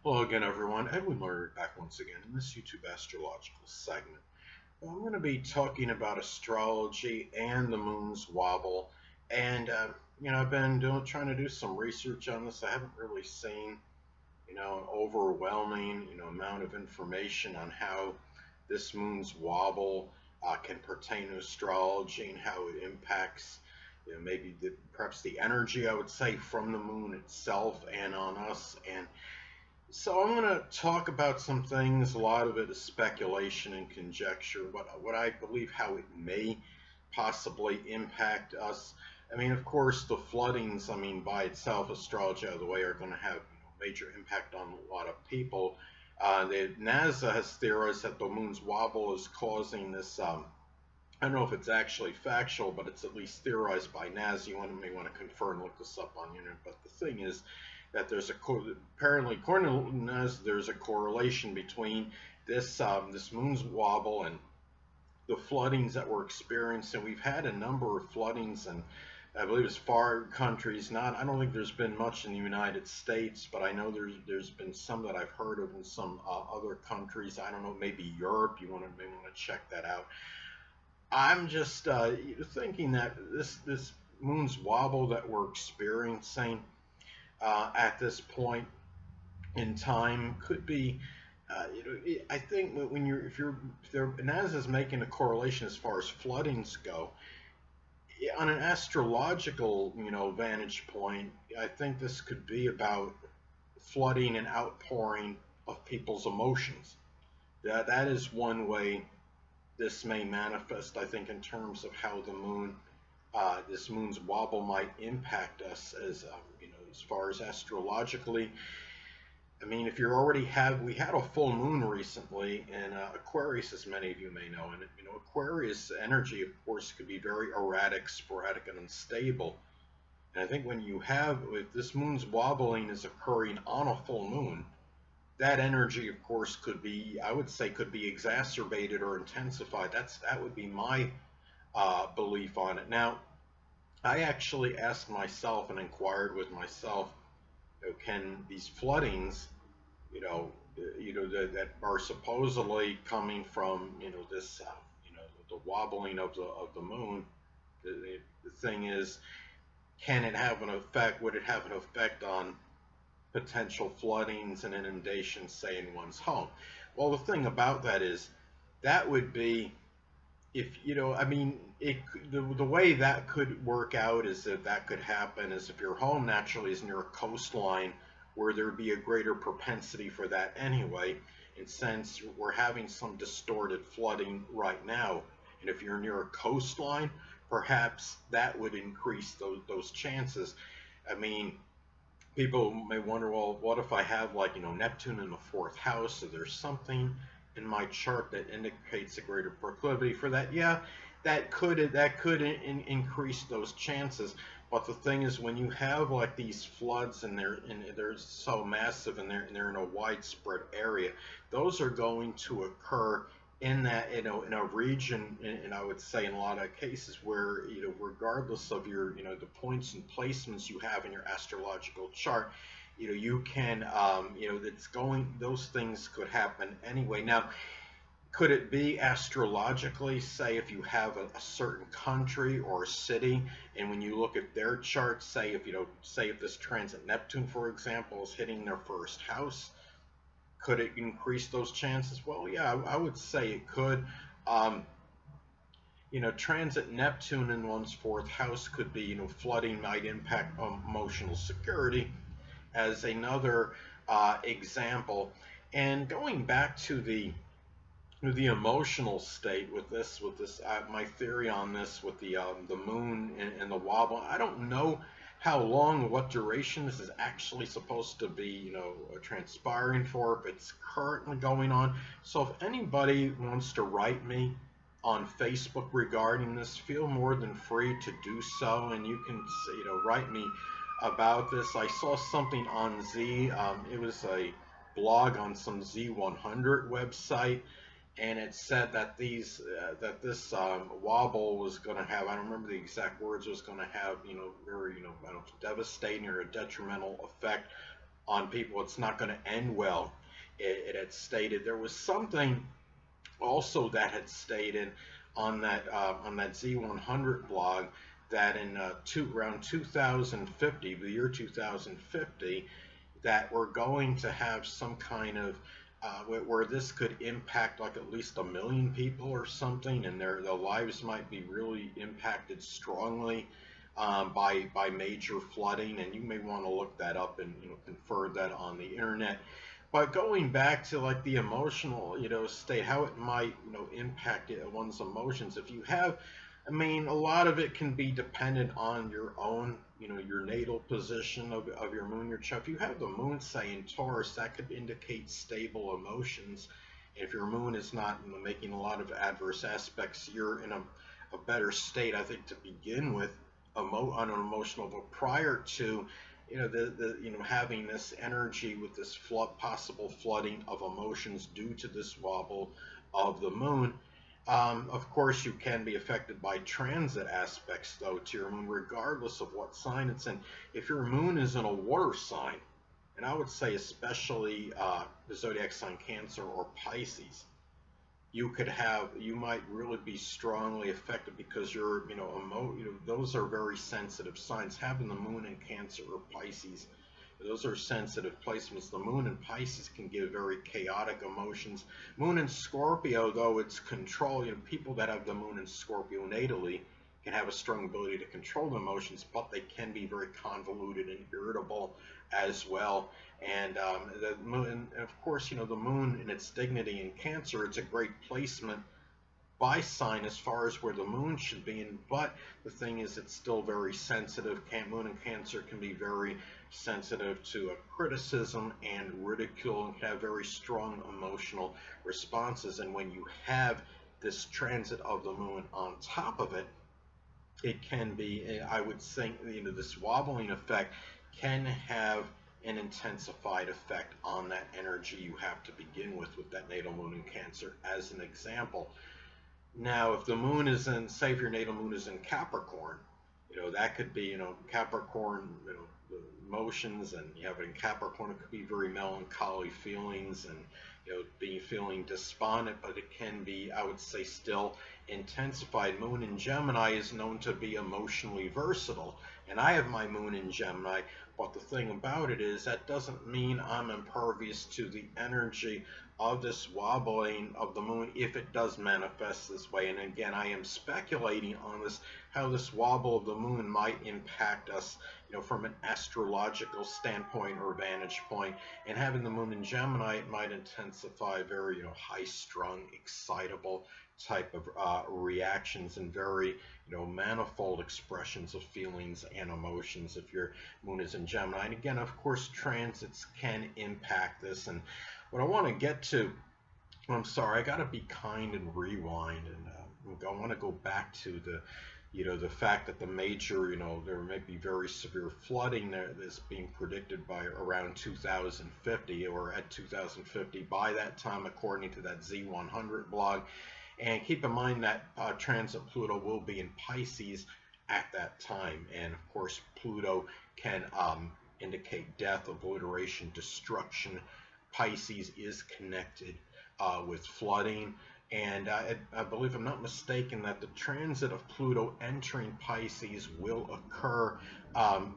Hello again, everyone. Edwin Murray back once again in this YouTube astrological segment. I'm going to be talking about astrology and the moon's wobble. And I've been trying to do some research on this. I haven't really seen, an overwhelming, amount of information on how this moon's wobble can pertain to astrology and how it impacts, maybe perhaps the energy, I would say, from the moon itself and on us. And so I'm going to talk about some things. A lot of it is speculation and conjecture. What I believe how it may possibly impact us. I mean, of course, the floodings. I mean, by itself, astrology out of the way are going to have major impact on a lot of people. The NASA has theorized that the moon's wobble is causing this. I don't know if it's actually factual, but it's at least theorized by NASA. May want to confer and look this up on the internet. But the thing is that apparently, according to NASA, there's a correlation between this moon's wobble and the floodings that we're experiencing. We've had a number of floodings, and I believe it's far countries. I don't think there's been much in the United States, but I know there's been some that I've heard of in some other countries. I don't know, maybe Europe. Maybe want to check that out. I'm just thinking that this moon's wobble that we're experiencing at this point in time could be. I think when if there NASA is making a correlation as far as floodings go, on an astrological vantage point, I think this could be about flooding and outpouring of people's emotions. That is one way this may manifest, I think, in terms of how this moon's wobble might impact us as far as astrologically. I mean, if you're we had a full moon recently in Aquarius, as many of you may know, and Aquarius energy, of course, could be very erratic, sporadic, and unstable. And I think if this moon's wobbling is occurring on a full moon, that energy, of course, I would say, could be exacerbated or intensified. That would be my belief on it. Now, I actually asked myself and inquired with myself, can these floodings, that are supposedly coming from, this, the wobbling of the moon. The thing is, can it have an effect? Would it have an effect on potential floodings and inundations, say, in one's home? Well, the thing about that is that would be if I mean, the way that could work out is that could happen is if your home naturally is near a coastline where there would be a greater propensity for that anyway. And since we're having some distorted flooding right now, and if you're near a coastline, perhaps that would increase those chances. I mean, people may wonder, well, what if I have, like, Neptune in the fourth house? So there's something in my chart that indicates a greater proclivity for that. Yeah, that could increase those chances. But the thing is, when you have like these floods and they're so massive and they're in a widespread area, those are going to occur in that, in a region, and I would say in a lot of cases where, regardless of your, the points and placements you have in your astrological chart, you can, it's going, those things could happen anyway. Now, could it be astrologically, say, if you have a certain country or a city, and when you look at their chart, say if this transit Neptune, for example, is hitting their first house, could it increase those chances? Well, yeah, I would say it could. Um, Transit Neptune in one's fourth house could be, flooding might impact emotional security as another example. And going back to the emotional state with this, my theory on this with the moon and the wobble, I don't know how long, what duration this is actually supposed to be, transpiring for, if it's currently going on. So if anybody wants to write me on Facebook regarding this, feel more than free to do so, and you can, write me about this. I saw something on it was a blog on some Z100 website, and it said that this wobble was going to have, I don't remember the exact words, was going to have, very, I don't know, devastating or a detrimental effect on people. It's not going to end well. It had stated there was something also that had stated on that Z100 blog that in around 2050, the year 2050, that we're going to have some kind of where this could impact like at least 1 million people or something, and their lives might be really impacted strongly by major flooding. And you may want to look that up and confer that on the internet. But going back to like the emotional state, how it might impact one's emotions. If you have, I mean, a lot of it can be dependent on your own, your natal position of your moon, your chart. If you have the moon, say, in Taurus, that could indicate stable emotions. If your moon is not making a lot of adverse aspects, you're in a better state, I think, to begin with, on an emotional level prior to having this energy with this possible flooding of emotions due to this wobble of the moon. Of course, you can be affected by transit aspects, though, to your moon, regardless of what sign it's in. If your moon is in a water sign, and I would say especially the zodiac sign Cancer or Pisces, you might really be strongly affected because those are very sensitive signs. Having the moon in Cancer or Pisces, those are sensitive placements. The moon in Pisces can give very chaotic emotions. Moon in Scorpio, though, it's control. People that have the moon in Scorpio natally can have a strong ability to control the emotions, but they can be very convoluted and irritable as well. And the moon, and of course, the moon in its dignity in Cancer, it's a great placement by sign as far as where the moon should be in, but the thing is it's still very sensitive. Moon in Cancer can be very sensitive to criticism and ridicule and can have very strong emotional responses. And when you have this transit of the moon on top of it, it can be, I would think, this wobbling effect can have an intensified effect on that energy you have to begin with that natal moon in Cancer, as an example. Now, if the moon is in, say, if your natal moon is in Capricorn, that could be, Capricorn, the emotions, and you have it in Capricorn, it could be very melancholy feelings and, feeling despondent, but it can be, I would say, still intensified. Moon in Gemini is known to be emotionally versatile, and I have my moon in Gemini, but the thing about it is that doesn't mean I'm impervious to the energy of this wobbling of the moon if it does manifest this way. And again, I am speculating on this, how this wobble of the moon might impact us, from an astrological standpoint or vantage point. And having the moon in Gemini, it might intensify very, high-strung, excitable type of reactions and very, manifold expressions of feelings and emotions if your moon is in Gemini. And again, of course, transits can impact this. And what I want to get to, I'm sorry, I got to be kind and rewind, and I want to go back to the fact that the major, there may be very severe flooding there that's being predicted by around 2050 or at 2050 by that time, according to that Z100 blog. And keep in mind that transit Pluto will be in Pisces at that time. And of course, Pluto can indicate death, obliteration, destruction. Pisces is connected with flooding. And I believe, I'm not mistaken, that the transit of Pluto entering Pisces will occur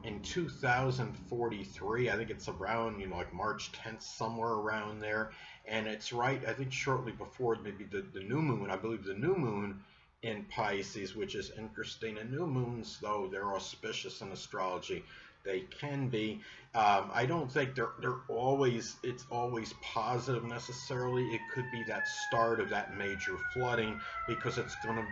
in 2043. I think it's around, like March 10th, somewhere around there. And it's right, I think, shortly before maybe the new moon. I believe the new moon in Pisces, which is interesting. And new moons, though, they're auspicious in astrology. They can be. I don't think it's always positive necessarily. It could be that start of that major flooding, because it's going to,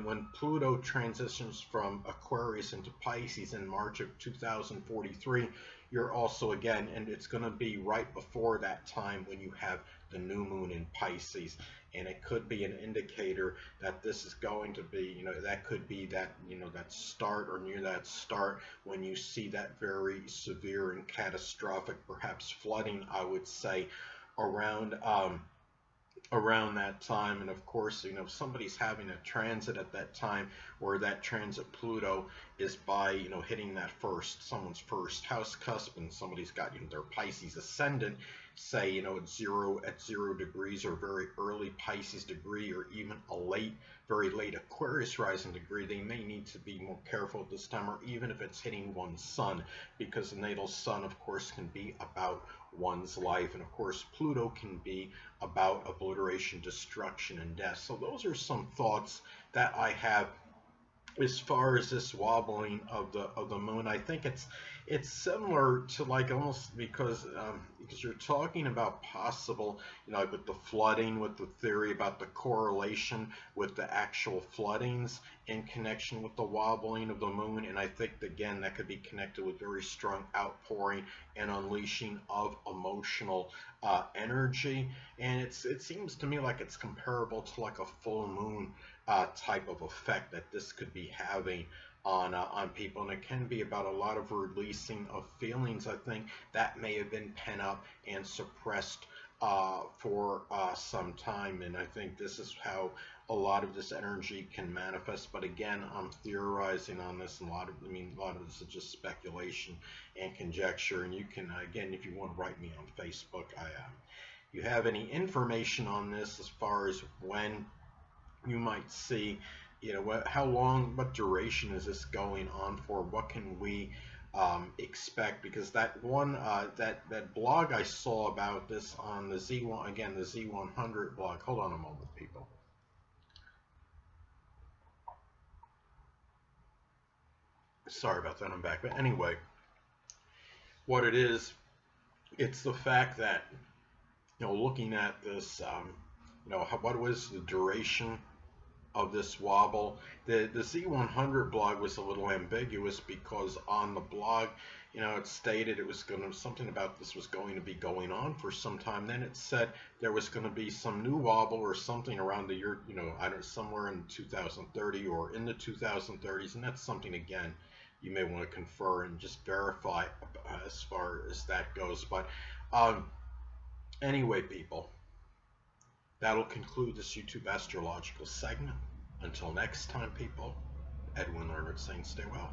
when Pluto transitions from Aquarius into Pisces in March of 2043, you're also, again, and it's going to be right before that time when you have the new moon in Pisces. And it could be an indicator that this is going to be, that could be that, that start or near that start when you see that very severe and catastrophic, perhaps flooding, I would say, around around that time. And of course, if somebody's having a transit at that time, or that transit Pluto is by, hitting that someone's first house cusp, and somebody's got, their Pisces ascendant, say, at 0 degrees, or very early Pisces degree, or even a very late Aquarius rising degree, they may need to be more careful at this time, or even if it's hitting one's sun, because the natal sun, of course, can be about one's life. And of course, Pluto can be about obliteration, destruction, and death. So those are some thoughts that I have as far as this wobbling of the moon. I think it's similar to, like, almost, because you're talking about possible, like with the flooding, with the theory about the correlation with the actual floodings in connection with the wobbling of the moon. And I think, again, that could be connected with very strong outpouring and unleashing of emotional energy. And it seems to me like it's comparable to like a full moon type of effect that this could be having on people. And it can be about a lot of releasing of feelings, I think, that may have been pent up and suppressed for some time. And I think this is how a lot of this energy can manifest. But again, I'm theorizing on this, and a lot of this is just speculation and conjecture. And you can, again, if you want to write me on Facebook, you have any information on this as far as when you might see, how long, what duration is this going on for? What can we expect? Because that one, that blog I saw about this on the Z1, again, the Z100 blog. Hold on a moment, people. Sorry about that. I'm back. But anyway, what it is, it's the fact that, looking at this, what was the duration of this wobble? The Z100 blog was a little ambiguous, because on the blog, it stated it was going to, something about this was going to be going on for some time. Then it said there was going to be some new wobble or something around the year, I don't, somewhere in 2030 or in the 2030s. And that's something, again, you may want to confer and just verify as far as that goes. But anyway, people, that'll conclude this YouTube astrological segment. Until next time, people, Edwin Leonard saying stay well.